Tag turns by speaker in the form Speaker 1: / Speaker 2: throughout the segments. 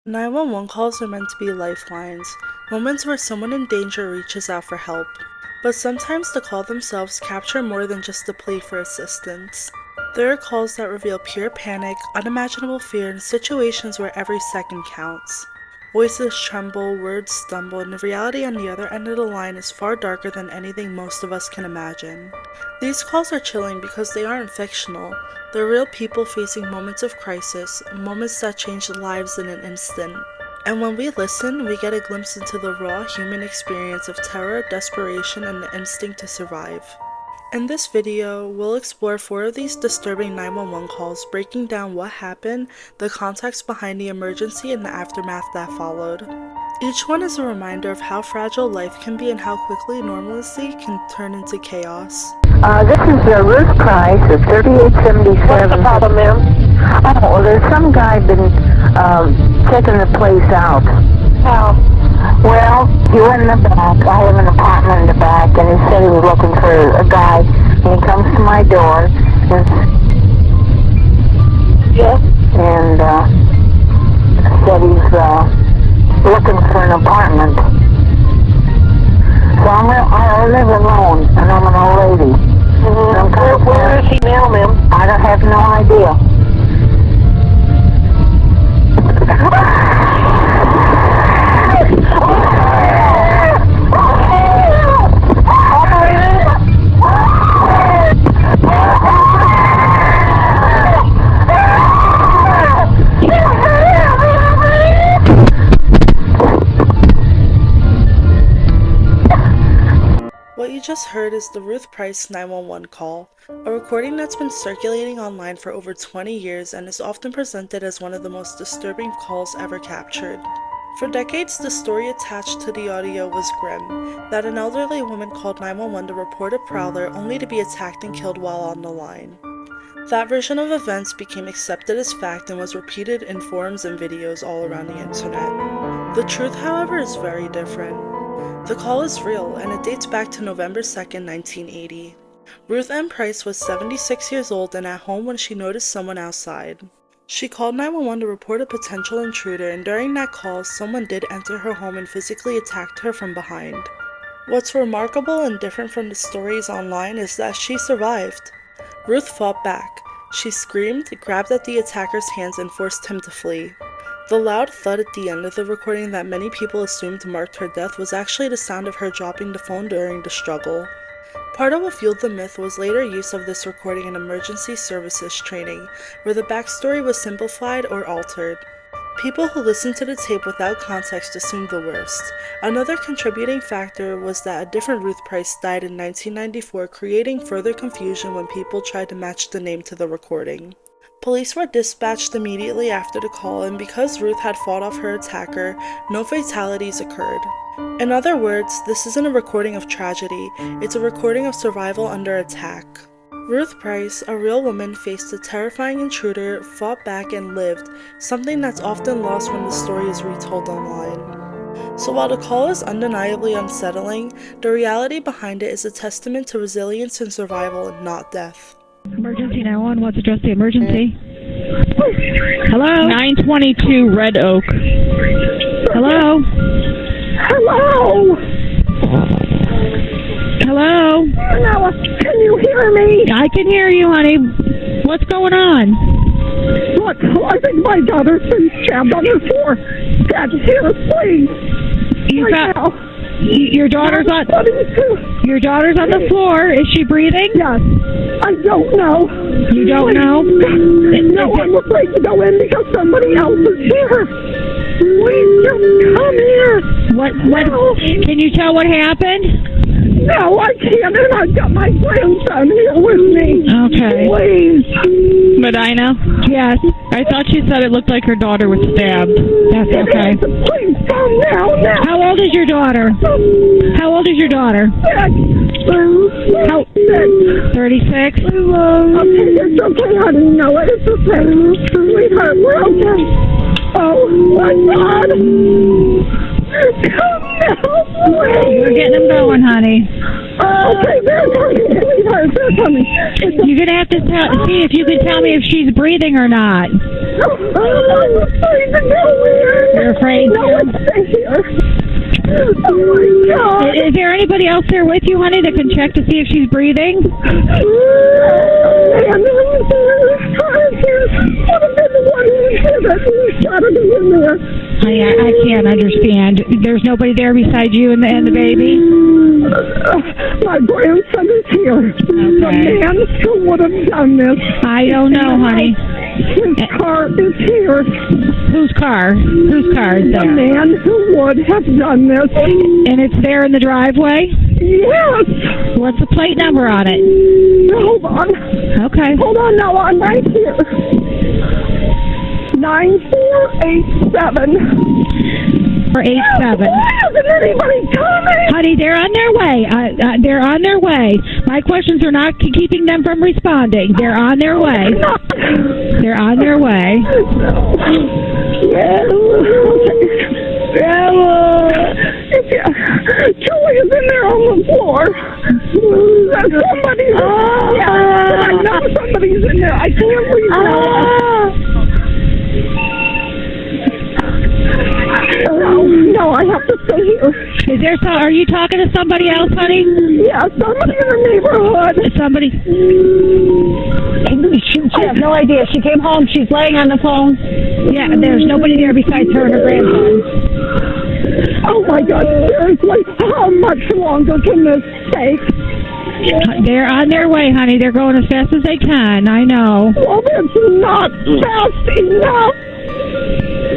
Speaker 1: 911 calls are meant to be lifelines, moments where someone in danger reaches out for help. But sometimes the call themselves capture more than just a plea for assistance. There are calls that reveal pure panic, unimaginable fear, and situations where every second counts. Voices tremble, words stumble, and the reality on the other end of the line is far darker than anything most of us can imagine. These calls are chilling because they aren't fictional. They're real people facing moments of crisis, moments that change lives in an instant. And when we listen, we get a glimpse into the raw human experience of terror, desperation, and the instinct to survive. In this video, we'll explore 4 of these disturbing 911 calls, breaking down what happened, the context behind the emergency, and the aftermath that followed. Each one is a reminder of how fragile life can be and how quickly normalcy can turn into chaos.
Speaker 2: This is Ruth Price at 3877.
Speaker 3: What's the problem, ma'am?
Speaker 2: Oh, there's some guy been checking the place out.
Speaker 3: How?
Speaker 2: Well, he went in the back. I have an apartment in the back, and he said he was looking for a guy. And he comes to my door, and
Speaker 3: Yes?
Speaker 2: said he's looking for an apartment. So I live alone, and I'm an old lady.
Speaker 3: Where is he now, ma'am?
Speaker 2: I don't have no idea.
Speaker 1: What you just heard is the Ruth Price 911 call, a recording that's been circulating online for over 20 years and is often presented as one of the most disturbing calls ever captured. For decades, the story attached to the audio was grim, that an elderly woman called 911 to report a prowler only to be attacked and killed while on the line. That version of events became accepted as fact and was repeated in forums and videos all around the internet. The truth, however, is very different. The call is real, and it dates back to November 2nd, 1980. Ruth M. Price was 76 years old and at home when she noticed someone outside. She called 911 to report a potential intruder, and during that call, someone did enter her home and physically attacked her from behind. What's remarkable and different from the stories online is that she survived. Ruth fought back. She screamed, grabbed at the attacker's hands, and forced him to flee. The loud thud at the end of the recording that many people assumed marked her death was actually the sound of her dropping the phone during the struggle. Part of what fueled the myth was later use of this recording in emergency services training, where the backstory was simplified or altered. People who listened to the tape without context assumed the worst. Another contributing factor was that a different Ruth Price died in 1994, creating further confusion when people tried to match the name to the recording. Police were dispatched immediately after the call, and because Ruth had fought off her attacker, no fatalities occurred. In other words, this isn't a recording of tragedy, it's a recording of survival under attack. Ruth Price, a real woman, faced a terrifying intruder, fought back, and lived, something that's often lost when the story is retold online. So while the call is undeniably unsettling, the reality behind it is a testament to resilience and survival, not death.
Speaker 4: Emergency 911, what's address the emergency? Hello? 922 Red Oak. Hello?
Speaker 3: Hello?
Speaker 4: Hello?
Speaker 3: Now, can you hear me?
Speaker 4: I can hear you, honey. What's going on?
Speaker 3: Look, I think my daughter's been stabbed on the floor. Dad, here, please.
Speaker 4: Your daughter's on the floor. Is she breathing?
Speaker 3: Yes. I don't know.
Speaker 4: You don't know?
Speaker 3: No, I'm afraid to go in because somebody else is here. Please just come here.
Speaker 4: What? Can you tell what happened?
Speaker 3: No, I can't, and I've got my grandson here with me.
Speaker 4: Okay.
Speaker 3: Please.
Speaker 4: Medina? Yes. I thought she said it looked like her daughter was stabbed. That's okay.
Speaker 3: Please come now.
Speaker 4: How old is your daughter? How old is your daughter? 36?
Speaker 3: Okay, it's okay, honey. No, it's okay. Sweetheart, we're okay. Oh, my God. Come now, please.
Speaker 4: We're getting them going, honey.
Speaker 3: Okay, they're coming, sweetheart. They're coming.
Speaker 4: You're going to have to see if you can tell me if she's breathing or not.
Speaker 3: I'm afraid to go in.
Speaker 4: afraid
Speaker 3: No,
Speaker 4: to?
Speaker 3: it's stay here. Oh my God.
Speaker 4: Is there anybody else there with you, honey, that can check to see if she's breathing?
Speaker 3: Man, would have been the one who did it. He shot it in there.
Speaker 4: I can't understand. There's nobody there beside you and the baby?
Speaker 3: My grandson is here. The man who would have done this.
Speaker 4: I don't know, honey.
Speaker 3: His car is here.
Speaker 4: Whose car? Whose car is
Speaker 3: The
Speaker 4: there?
Speaker 3: man who would have done this.
Speaker 4: And it's there in the driveway?
Speaker 3: Yes.
Speaker 4: What's the plate number on it?
Speaker 3: Hold on.
Speaker 4: Okay.
Speaker 3: Hold on now. I'm right here. 9487.
Speaker 4: For 87.
Speaker 3: Why isn't anybody coming?
Speaker 4: Honey, they're on their way. They're on their way. My questions are not keeping them from responding. They're on their way. They're on their way.
Speaker 3: Julie is in there on the floor. Somebody. I know somebody's in there. I can't read No, I have to stay here.
Speaker 4: Is there are you talking to somebody else, honey?
Speaker 3: Yeah, somebody in the neighborhood.
Speaker 4: Somebody.
Speaker 5: She has no idea. She came home. She's laying on the phone.
Speaker 4: Yeah, there's nobody there besides her and her grandson.
Speaker 3: Oh my God, seriously, how much longer can this take?
Speaker 4: They're on their way, honey. They're going as fast as they can. I know.
Speaker 3: Well, that's not fast enough.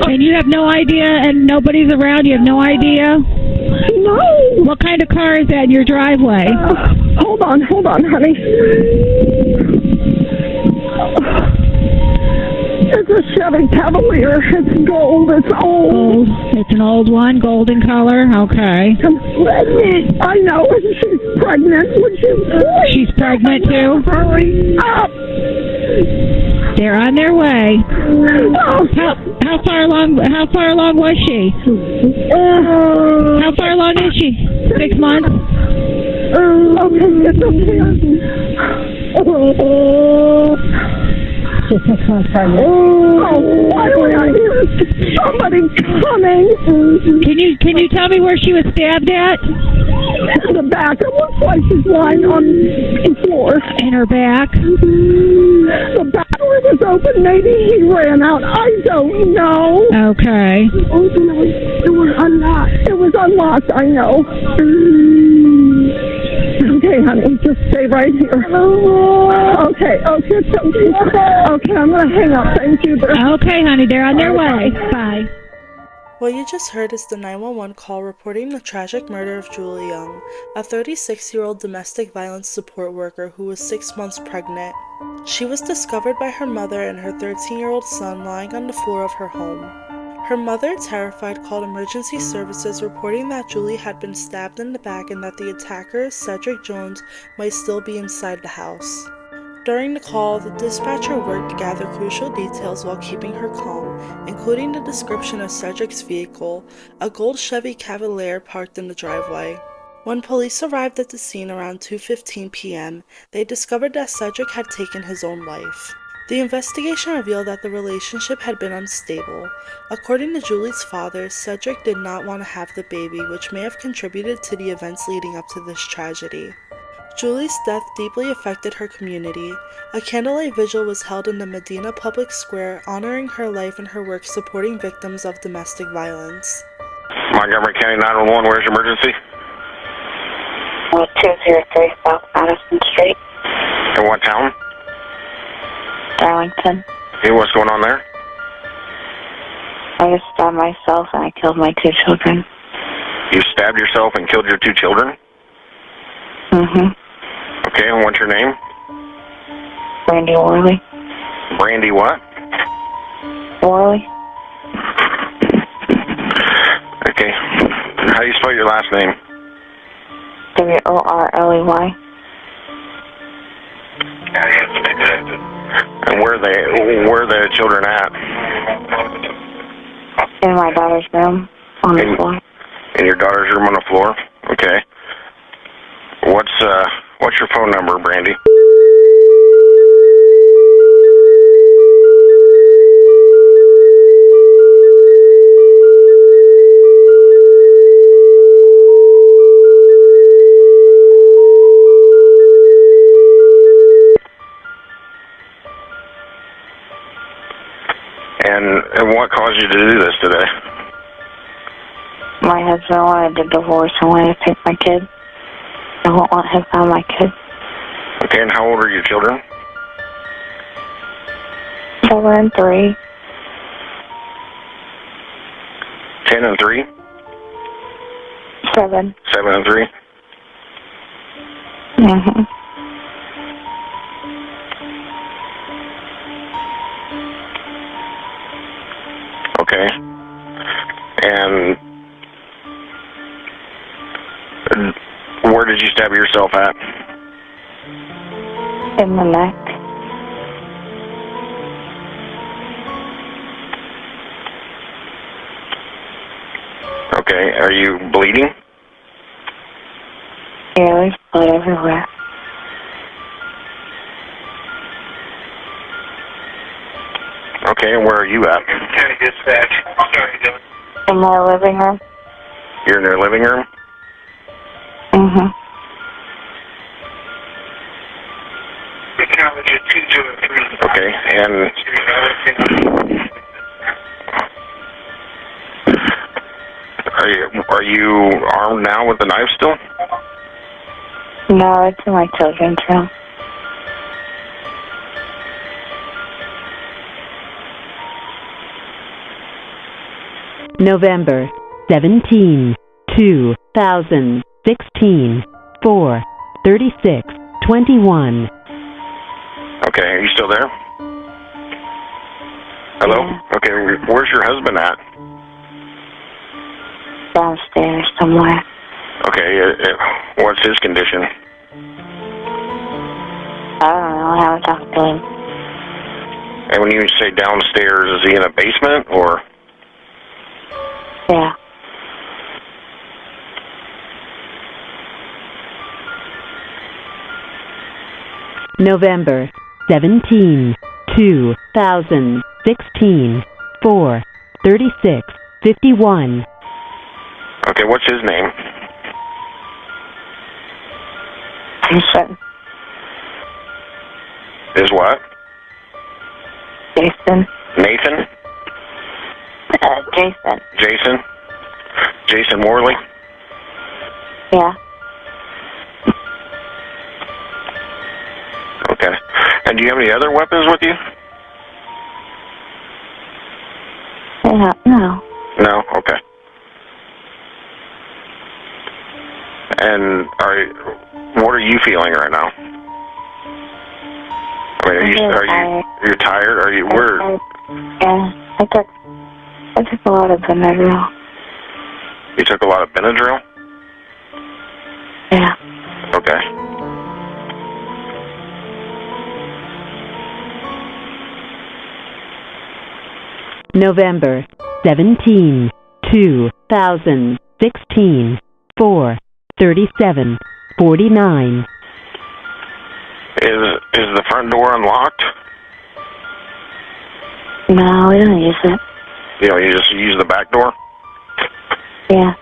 Speaker 4: And you have no idea, and nobody's around. You have no idea?
Speaker 3: No.
Speaker 4: What kind of car is that in your driveway?
Speaker 3: Hold on, honey. It's a Chevy Cavalier. It's gold. It's old.
Speaker 4: Gold. It's an old one, golden color. Okay.
Speaker 3: I know. She's pregnant. Would you?
Speaker 4: She's pregnant too?
Speaker 3: Hurry up.
Speaker 4: They're on their way. How far along was she? How far along is she? 6 months?
Speaker 3: Okay, it's okay.
Speaker 5: She's 6 months pregnant.
Speaker 3: Why do I hear somebody coming?
Speaker 4: Can you tell me where she was stabbed at?
Speaker 3: In the back. It looks like she's lying on the floor.
Speaker 4: In her back?
Speaker 3: The back door was open. Maybe he ran out. I don't know.
Speaker 4: Okay.
Speaker 3: It was unlocked. It was unlocked, I know. Okay, honey, just stay right here. Okay, I'm gonna hang up. Thank you.
Speaker 4: Okay, honey, they're on their way. Bye.
Speaker 1: What you just heard is the 911 call reporting the tragic murder of Julie Young, a 36-year-old domestic violence support worker who was 6 months pregnant. She was discovered by her mother and her 13-year-old son lying on the floor of her home. Her mother, terrified, called emergency services reporting that Julie had been stabbed in the back and that the attacker, Cedric Jones, might still be inside the house. During the call, the dispatcher worked to gather crucial details while keeping her calm, including the description of Cedric's vehicle, a gold Chevy Cavalier parked in the driveway. When police arrived at the scene around 2:15 p.m., they discovered that Cedric had taken his own life. The investigation revealed that the relationship had been unstable. According to Julie's father, Cedric did not want to have the baby, which may have contributed to the events leading up to this tragedy. Julie's death deeply affected her community. A candlelight vigil was held in the Medina Public Square, honoring her life and her work supporting victims of domestic violence.
Speaker 6: Montgomery County 911, where's your emergency?
Speaker 2: 203 South Madison Street,
Speaker 6: In what town?
Speaker 2: Darlington.
Speaker 6: Hey, what's going on there?
Speaker 2: I just stabbed myself and I killed my 2 children.
Speaker 6: You stabbed yourself and killed your 2 children?
Speaker 2: Mm-hmm.
Speaker 6: Okay, and what's your name?
Speaker 2: Brandy Worley.
Speaker 6: Brandy what?
Speaker 2: Worley.
Speaker 6: Okay. How do you spell your last name?
Speaker 2: Worley.
Speaker 6: And where are the children at?
Speaker 2: In my daughter's room on the floor.
Speaker 6: In your daughter's room on the floor? Okay. What's your phone number, Brandy? caused you to do this today?
Speaker 2: My husband wanted a divorce and wanted to take my kid. I won't let him have my kid.
Speaker 6: Okay, and how old are your children?
Speaker 2: 7 and 3.
Speaker 6: 10 and 3?
Speaker 2: 7.
Speaker 6: 7 and 3?
Speaker 2: Mm-hmm.
Speaker 6: Okay. And where did you stab yourself at?
Speaker 2: In the neck.
Speaker 6: Okay, are you bleeding?
Speaker 2: Yeah, there's blood everywhere.
Speaker 6: Okay, and where are you at?
Speaker 7: County Dispatch. Sorry, Dylan.
Speaker 2: In my living room.
Speaker 6: You're in your living room?
Speaker 2: Mm-hmm.
Speaker 7: Acknowledge it, 203.
Speaker 6: Okay, and are you armed now with the knife still?
Speaker 2: No, it's in my children's room.
Speaker 8: November 17, 2016, 4:36:21.
Speaker 6: Okay, are you still there? Hello?
Speaker 2: Yeah.
Speaker 6: Okay, where's your husband at?
Speaker 2: Downstairs somewhere.
Speaker 6: Okay, what's his condition?
Speaker 2: I don't know. I haven't talked to him.
Speaker 6: And when you say downstairs, is he in a basement or?
Speaker 2: Yeah.
Speaker 8: November 17, 2016, 4:36:51.
Speaker 6: Okay, what's his name?
Speaker 2: Jason.
Speaker 6: Is what?
Speaker 2: Jason.
Speaker 6: Nathan?
Speaker 2: Jason.
Speaker 6: Jason? Jason Morley?
Speaker 2: Yeah.
Speaker 6: Okay. And do you have any other weapons with you?
Speaker 2: Yeah. No.
Speaker 6: No? Okay. And what are you feeling right now? I mean, you're tired? Are you,
Speaker 2: Yeah. I took a lot of Benadryl.
Speaker 6: You took a lot of Benadryl?
Speaker 2: Yeah.
Speaker 6: Okay.
Speaker 8: November 17, 2016, 4:37:49.
Speaker 6: Is the front door unlocked?
Speaker 2: No, we don't use it.
Speaker 6: You know, you just use the back door?
Speaker 2: Yeah.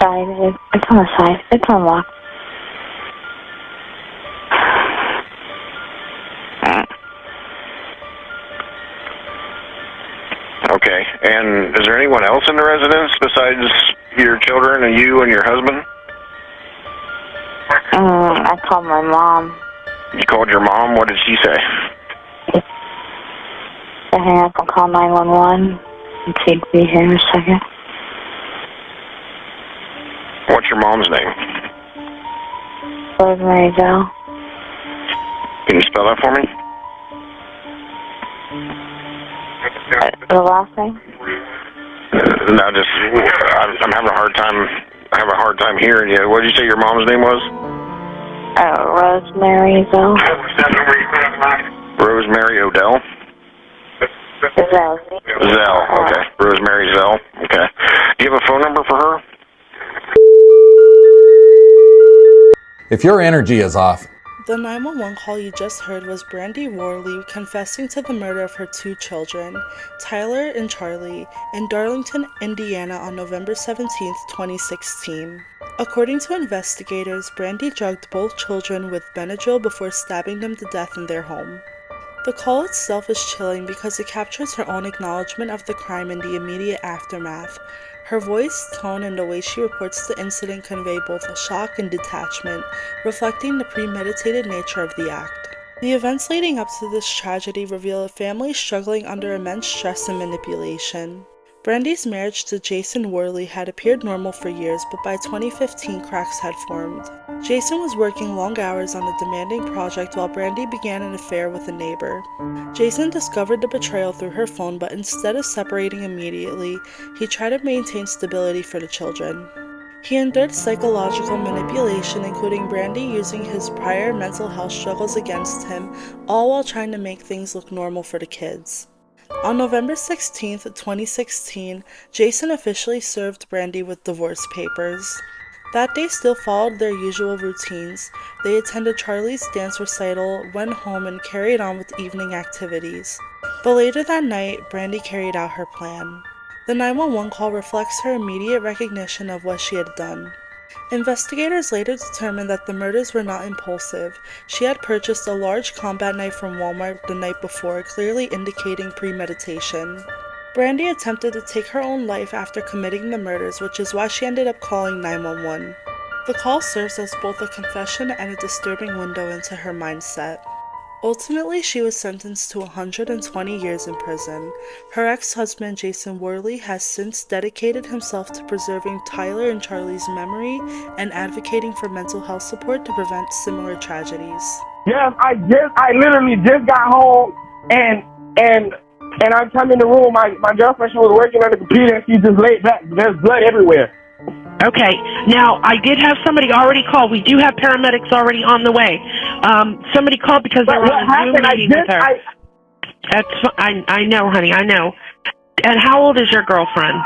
Speaker 2: Side. It's on the side. It's unlocked.
Speaker 6: Okay. And is there anyone else in the residence besides your children and you and your husband?
Speaker 2: I called my mom.
Speaker 6: You called your mom? What did she say?
Speaker 2: I hang up and call 911 and she'd be here in a second.
Speaker 6: What's your mom's name?
Speaker 2: Rosemary Bell.
Speaker 6: Can you spell that for me?
Speaker 2: The last name?
Speaker 6: No, just I'm having a hard time. I have a hard time hearing you. What did you say your mom's name was?
Speaker 2: Rosemary Bell.
Speaker 6: Rosemary Odell?
Speaker 2: Zell.
Speaker 6: Zell, okay. Rosemary Zell, okay. Do you have a phone number for her?
Speaker 9: If your energy is off,
Speaker 1: The 911 call you just heard was Brandy Worley confessing to the murder of her two children, Tyler and Charlie, in Darlington, Indiana on November 17, 2016. According to investigators, Brandy drugged both children with Benadryl before stabbing them to death in their home. The call itself is chilling because it captures her own acknowledgement of the crime in the immediate aftermath. Her voice, tone, and the way she reports the incident convey both shock and detachment, reflecting the premeditated nature of the act. The events leading up to this tragedy reveal a family struggling under immense stress and manipulation. Brandy's marriage to Jason Worley had appeared normal for years, but by 2015 cracks had formed. Jason was working long hours on a demanding project while Brandy began an affair with a neighbor. Jason discovered the betrayal through her phone, but instead of separating immediately, he tried to maintain stability for the children. He endured psychological manipulation, including Brandy using his prior mental health struggles against him, all while trying to make things look normal for the kids. On November 16, 2016, Jason officially served Brandy with divorce papers. That day still followed their usual routines. They attended Charlie's dance recital, went home, and carried on with evening activities. But later that night, Brandy carried out her plan. The 911 call reflects her immediate recognition of what she had done. Investigators later determined that the murders were not impulsive. She had purchased a large combat knife from Walmart the night before, clearly indicating premeditation. Brandy attempted to take her own life after committing the murders, which is why she ended up calling 911. The call serves as both a confession and a disturbing window into her mindset. Ultimately, she was sentenced to 120 years in prison. Her ex-husband, Jason Worley, has since dedicated himself to preserving Tyler and Charlie's memory and advocating for mental health support to prevent similar tragedies.
Speaker 3: Yes, I literally just got home and I come in the room. My girlfriend, she was working on the computer and she just laid back. There's blood everywhere.
Speaker 10: Okay. Now, I did have somebody already call. We do have paramedics already on the way. Somebody called because they were on a Zoom meeting with her. I know, honey, I know. And how old is your girlfriend?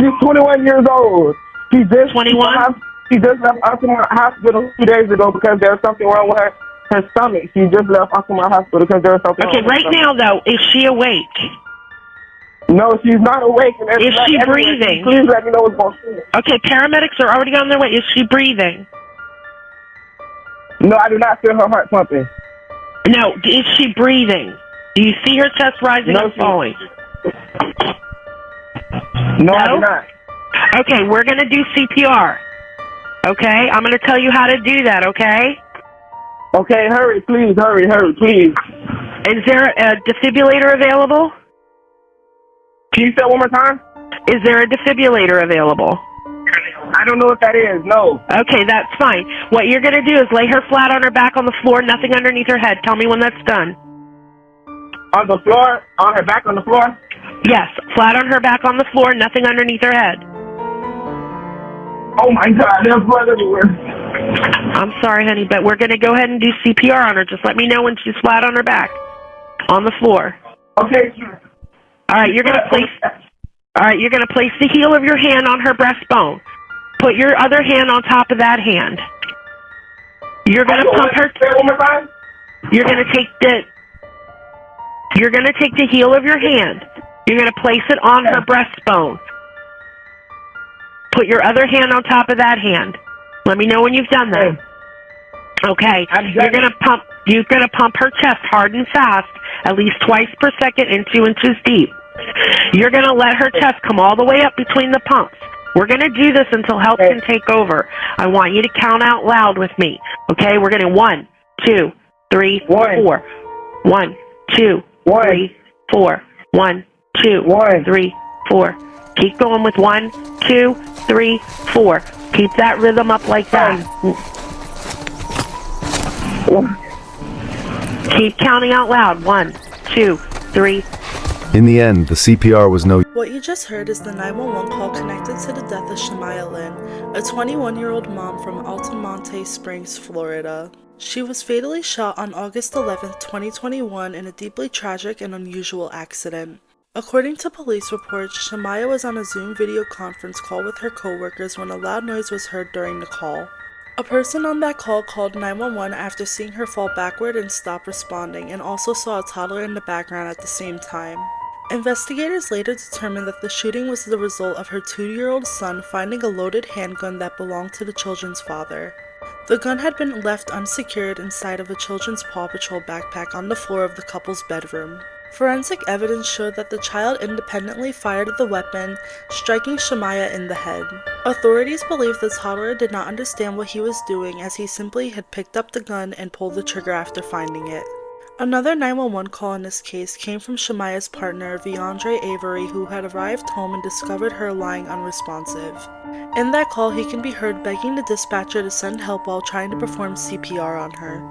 Speaker 3: She's 21 years old. She just
Speaker 10: 21?
Speaker 3: She just left Oklahoma Hospital 2 days ago because there was something wrong with her stomach. She just left Oklahoma Hospital because there was something wrong with her stomach.
Speaker 10: Okay, right now, though, is she awake?
Speaker 3: No, she's not awake.
Speaker 10: Is she breathing?
Speaker 3: Please let me know what's going on.
Speaker 10: Okay, paramedics are already on their way. Is she breathing?
Speaker 3: No, I do not feel her heart pumping.
Speaker 10: No, is she breathing? Do you see her chest rising and falling?
Speaker 3: No, I do not.
Speaker 10: Okay, we're going to do CPR. Okay, I'm going to tell you how to do that, okay?
Speaker 3: Okay, hurry, please, hurry, please.
Speaker 10: Is there a defibrillator available?
Speaker 3: Can you say it one more time?
Speaker 10: Is there a defibrillator available?
Speaker 3: I don't know what that is, no.
Speaker 10: Okay, that's fine. What you're going to do is lay her flat on her back on the floor, nothing underneath her head. Tell me when that's done.
Speaker 3: On the floor? On her back on the floor?
Speaker 10: Yes, flat on her back on the floor, nothing underneath her head.
Speaker 3: Oh my God, there's blood everywhere.
Speaker 10: I'm sorry, honey, but we're going to go ahead and do CPR on her. Just let me know when she's flat on her back on the floor.
Speaker 3: Okay, sure.
Speaker 10: All right, you're going to place the heel of your hand on her breastbone. Put your other hand on top of that hand. You're going to pump her. You're going to take the heel of your hand. You're going to place it on her breastbone. Put your other hand on top of that hand. Let me know when you've done that. Okay. You're going to pump her chest hard and fast, at least twice per second and 2 inches deep. You're going to let her chest come all the way up between the pumps. We're going to do this until help can take over. I want you to count out loud with me. Okay? We're going to 1, 2, 3, 4. 1, 2, 3, 4. 1, 2, 3, 4. Keep going with 1, 2, 3, 4. Keep that rhythm up like that. Keep counting out loud. 1, 2, 3.
Speaker 11: In the end, the CPR was no.
Speaker 1: What you just heard is the 911 call connected to the death of Shamaya Lynn, a 21-year-old mom from Altamonte Springs, Florida. She was fatally shot on August 11, 2021 in a deeply tragic and unusual accident. According to police reports, Shamaya was on a Zoom video conference call with her coworkers when a loud noise was heard during the call. A person on that call called 911 after seeing her fall backward and stop responding, and also saw a toddler in the background at the same time. Investigators later determined that the shooting was the result of her 2-year-old son finding a loaded handgun that belonged to the children's father. The gun had been left unsecured inside of a children's Paw Patrol backpack on the floor of the couple's bedroom. Forensic evidence showed that the child independently fired the weapon, striking Shemaiah in the head. Authorities believe the toddler did not understand what he was doing, as he simply had picked up the gun and pulled the trigger after finding it. Another 911 call in this case came from Shemaiah's partner, Viandre Avery, who had arrived home and discovered her lying unresponsive. In that call, he can be heard begging the dispatcher to send help while trying to perform CPR on her.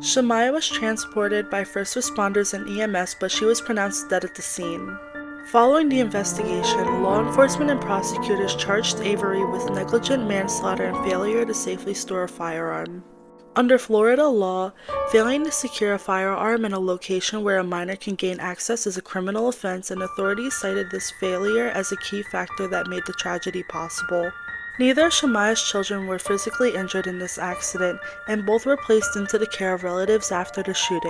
Speaker 1: Shemaiah was transported by first responders and EMS, but she was pronounced dead at the scene. Following the investigation, law enforcement and prosecutors charged Avery with negligent manslaughter and failure to safely store a firearm. Under Florida law, failing to secure a firearm in a location where a minor can gain access is a criminal offense, and authorities cited this failure as a key factor that made the tragedy possible. Neither of Shemaiah's children were physically injured in this accident, and both were placed into the care of relatives after the shooting.